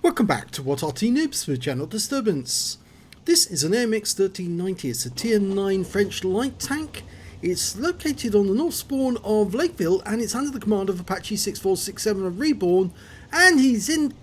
Welcome back to What Arty Noobs for Channel Disturbance. This is an AMX 1390, it's a tier 9 French light tank. It's located on the north spawn of Lakeville and it's under the command of Apache 6467 of REBRN, and he's in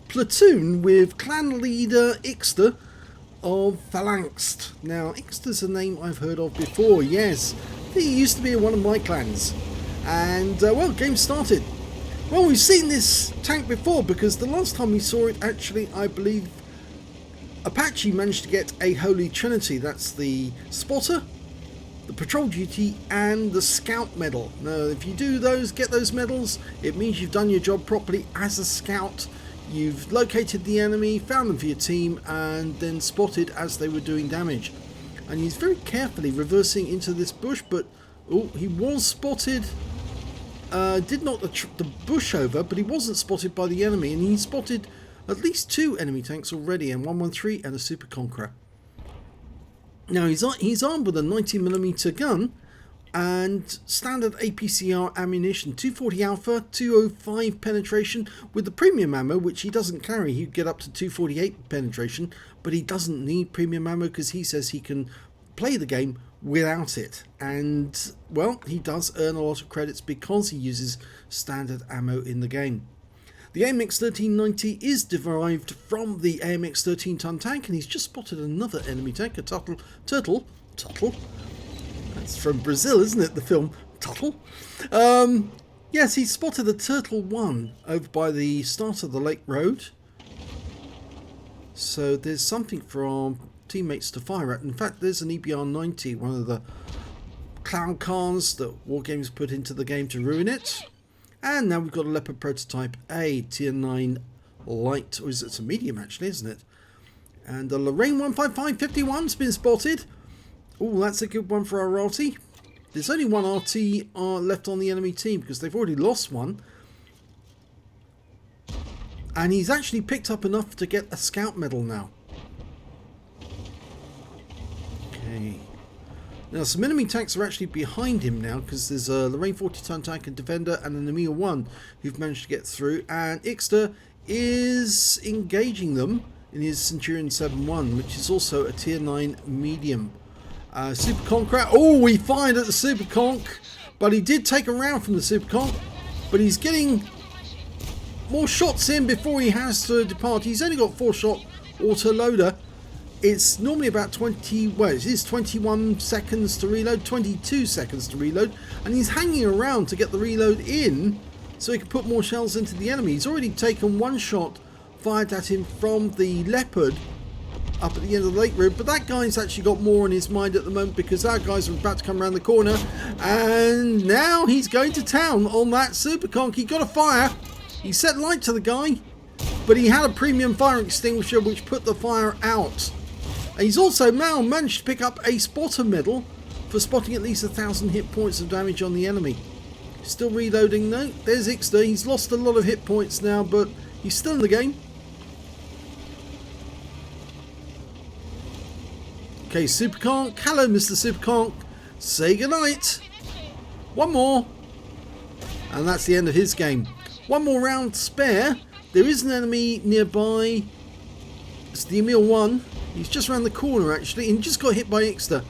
platoon with clan leader Ixter of Phalanx. Now Ixter's a name I've heard of before, yes, he used to be in one of my clans. And well, game started. Well, we've seen this tank before because the last time we saw it, actually, I believe Apache managed to get a Holy Trinity. That's the spotter, the patrol duty, and the scout medal. Now, if you do those, get those medals, it means you've done your job properly as a scout. You've located the enemy, found them for your team, and then spotted as they were doing damage. And he's very carefully reversing into this bush, but oh, he was spotted. Did not the bush over, but he wasn't spotted by the enemy, and he spotted at least 2 enemy tanks already, and 113 and a Super Conqueror. Now he's armed with a 90mm gun and standard APCR ammunition, 240 alpha, 205 penetration with the premium ammo, which he doesn't carry. He'd get up to 248 penetration, but he doesn't need premium ammo because he says he can play the game without it, and well, he does earn a lot of credits because he uses standard ammo in the game. The AMX 1390 is derived from the AMX 13-ton tank, and he's just spotted another enemy tank, a turtle. That's from Brazil, isn't it? The film Tuttle. Yes, he spotted a Turtle 1 over by the start of the Lake Road. So there's something from teammates to fire at. In fact, there's an EBR-90, one of the clown cars that Wargames put into the game to ruin it. And now we've got a Leopard Prototype A, tier 9 light, or is it a medium actually, isn't it? And the Lorraine 15551's been spotted. Oh, that's a good one for our Arty. There's only one Arty left on the enemy team because they've already lost one. And he's actually picked up enough to get a scout medal now. Okay. Now some enemy tanks are actually behind him now because there's a Lorraine 40-ton tank and Defender and an Emil 1 who've managed to get through, and Ixter is engaging them in his Centurion 7-1, which is also a tier 9 medium. Super Conqueror, oh, he fired at the Super Conch, but he did take a round from the Super Conch, but he's getting more shots in before he has to depart. He's only got 4-shot auto-loader. It's normally about 20, well, it is 21 seconds to reload, 22 seconds to reload, and he's hanging around to get the reload in so he can put more shells into the enemy. He's already taken 1 shot fired at him from the Leopard up at the end of the Lake Road, but that guy's actually got more in his mind at the moment because our guys are about to come around the corner, and now he's going to town on that Super Conch. He got a fire, he set light to the guy, but he had a premium fire extinguisher which put the fire out. He's also now managed to pick up a spotter medal for spotting at least 1,000 hit points of damage on the enemy. Still reloading though. There's Ixter. He's lost a lot of hit points now, but he's still in the game. Okay, Super Conch. Hello, Mr. Super Conch. Say goodnight. One more. And that's the end of his game. One more round spare. There is an enemy nearby. It's the Emil 1. He's just around the corner actually, and just got hit by Ixter.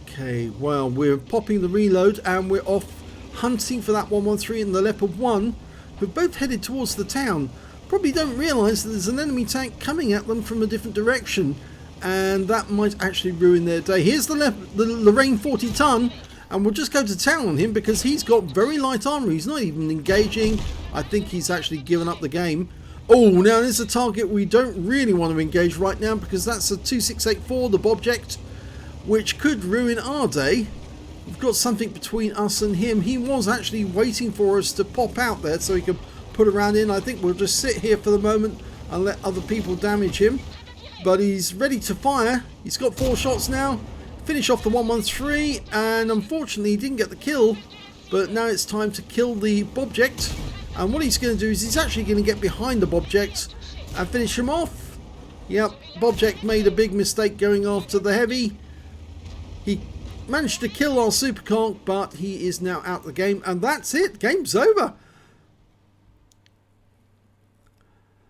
Okay, well, we're popping the reload and we're off hunting for that 113 and the Leopard 1, who've both headed towards the town. Probably don't realise that there's an enemy tank coming at them from a different direction, and that might actually ruin their day. Here's the Lorraine 40-ton, and we'll just go to town on him because he's got very light armor. He's not even engaging. I think he's actually given up the game. Oh, now there's a target we don't really want to engage right now because that's a 2684, the Bobject, which could ruin our day. We've got something between us and him. He was actually waiting for us to pop out there so he could put a round in. I think we'll just sit here for the moment and let other people damage him. But he's ready to fire. He's got 4 shots now. Finish off the 113, and unfortunately he didn't get the kill. But now it's time to kill the Bobject. And what he's going to do is he's actually going to get behind the Bobject and finish him off. Yep, Bobject made a big mistake going after the heavy. He managed to kill our Super Conch, but he is now out of the game. And that's it. Game's over.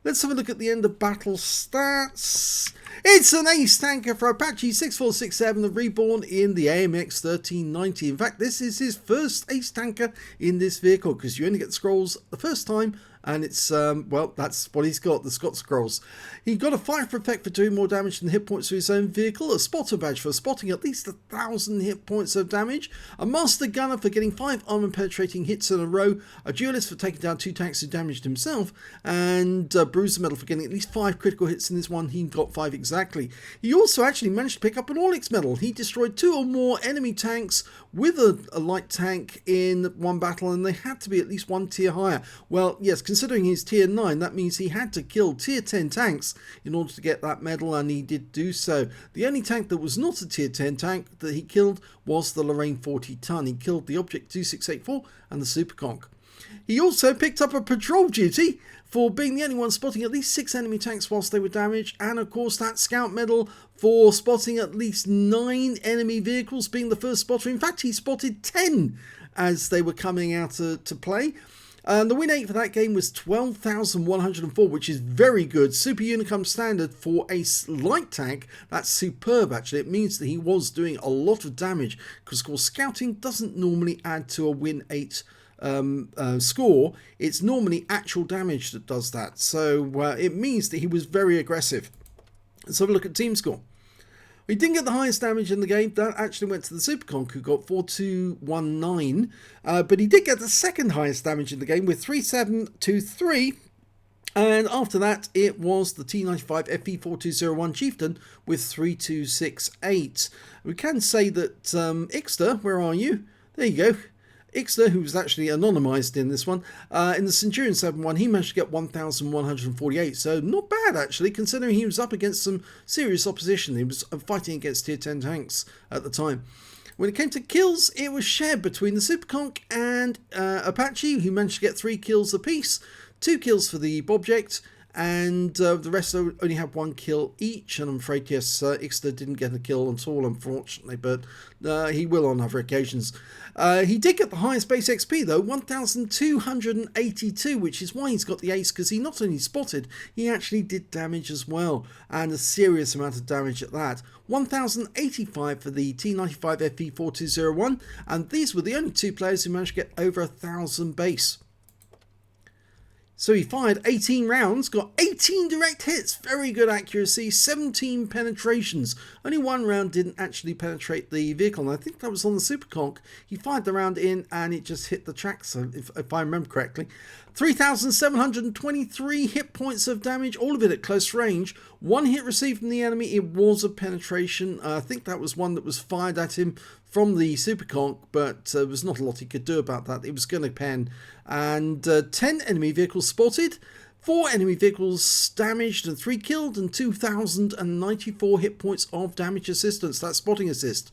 Let's have a look at the end of battle stats. It's an ace tanker for Apache 6467 of REBRN in the AMX 1390. In fact, this is his first ace tanker in this vehicle, because you only get scrolls the first time, and it's, well, that's what he's got, the Scott scrolls. He got a 5 effect for doing more damage than hit points to his own vehicle, a spotter badge for spotting at least 1,000 hit points of damage, a master gunner for getting 5 armor penetrating hits in a row, a duelist for taking down 2 tanks who damaged himself, and a bruiser medal for getting at least 5 critical hits in this one. He got 5 exactly. He also actually managed to pick up an Orlik medal. He destroyed 2 or more enemy tanks with a light tank in one battle, and they had to be at least 1 tier higher. Well, yes, considering he's tier 9, that means he had to kill tier 10 tanks in order to get that medal, and he did do so. The only tank that was not a tier 10 tank that he killed was the Lorraine 40 ton. He killed the Object 2684 and the Superconch. He also picked up a patrol duty for being the only one spotting at least 6 enemy tanks whilst they were damaged, and of course that scout medal for spotting at least 9 enemy vehicles, being the first spotter. In fact, he spotted 10 as they were coming out to play. And the win rate for that game was 12,104, which is very good. Super Unicum standard for a light tank. That's superb, actually. It means that he was doing a lot of damage, because of course scouting doesn't normally add to a win 8 score. It's normally actual damage that does that. So it means that he was very aggressive. Let's have a look at team score. He didn't get the highest damage in the game. That actually went to the Superconch, who got 4219. But he did get the second highest damage in the game with 3723. And after that, it was the T95 FE4201 Chieftain with 3268. We can say that Ixter, where are you? There you go. Ixter, who was actually anonymised in this one, in the Centurion 7-1, he managed to get 1,148. So not bad, actually, considering he was up against some serious opposition. He was fighting against tier 10 tanks at the time. When it came to kills, it was shared between the Superconch and Apache, who managed to get 3 kills apiece. 2 kills for the Bobject, and the rest only had 1 kill each. And I'm afraid, yes, Ixter didn't get a kill at all, unfortunately, but he will on other occasions. He did get the highest base XP though, 1,282, which is why he's got the ace, because he not only spotted, he actually did damage as well, and a serious amount of damage at that. 1,085 for the T95 FE4201, and these were the only 2 players who managed to get over 1,000 base. So he fired 18 rounds, got 18 direct hits, very good accuracy, 17 penetrations. Only 1 round didn't actually penetrate the vehicle, and I think that was on the Superconch. He fired the round in and it just hit the tracks, if I remember correctly. 3,723 hit points of damage, all of it at close range. 1 hit received from the enemy, it was a penetration. I think that was one that was fired at him from the Superconch, but there was not a lot he could do about that. It was going to pen. And 10 enemy vehicles spotted, 4 enemy vehicles damaged and 3 killed, and 2,094 hit points of damage assistance. That's spotting assist.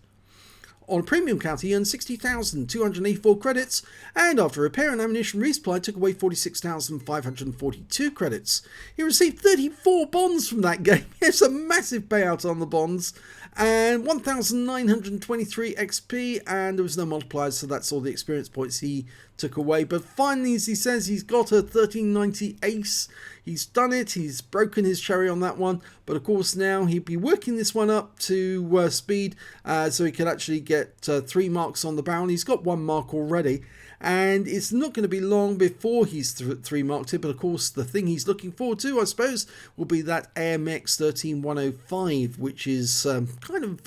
On a premium count, he earned 60,284 credits, and after repair and ammunition resupply, took away 46,542 credits. He received 34 bonds from that game. It's a massive payout on the bonds, and 1,923 XP, and there was no multipliers, so that's all the experience points he took away. But finally, as he says, he's got a 1390 ace. He's done it. He's broken his cherry on that one. But of course, now he'd be working this one up to speed, so he could actually get 3 marks on the barrel. He's got 1 mark already, and it's not going to be long before he's 3 marked it. But of course, the thing he's looking forward to, I suppose, will be that AMX 13105, which is kind of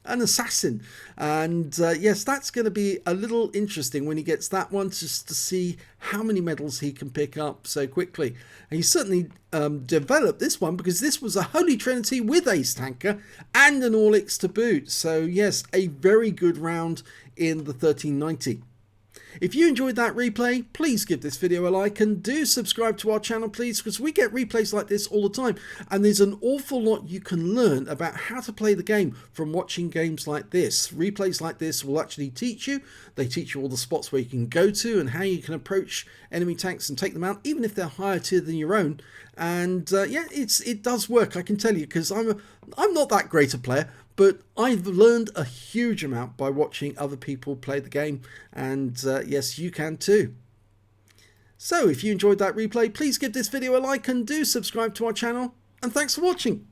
an assassin. And yes, that's going to be a little interesting when he gets that one, just to see how many medals he can pick up so quickly. And he certainly developed this one, because this was a holy trinity with ace tanker and an Orlik to boot. So yes, a very good round in the 1390. If you enjoyed that replay, please give this video a like, and do subscribe to our channel, please, because we get replays like this all the time, and there's an awful lot you can learn about how to play the game from watching games like this. Replays like this will actually teach you. They teach you all the spots where you can go to and how you can approach enemy tanks and take them out, even if they're higher tier than your own. And yeah, it does work, I can tell you, because I'm not that great a player, but I've learned a huge amount by watching other people play the game, and yes, you can too. So if you enjoyed that replay, please give this video a like and do subscribe to our channel, and thanks for watching.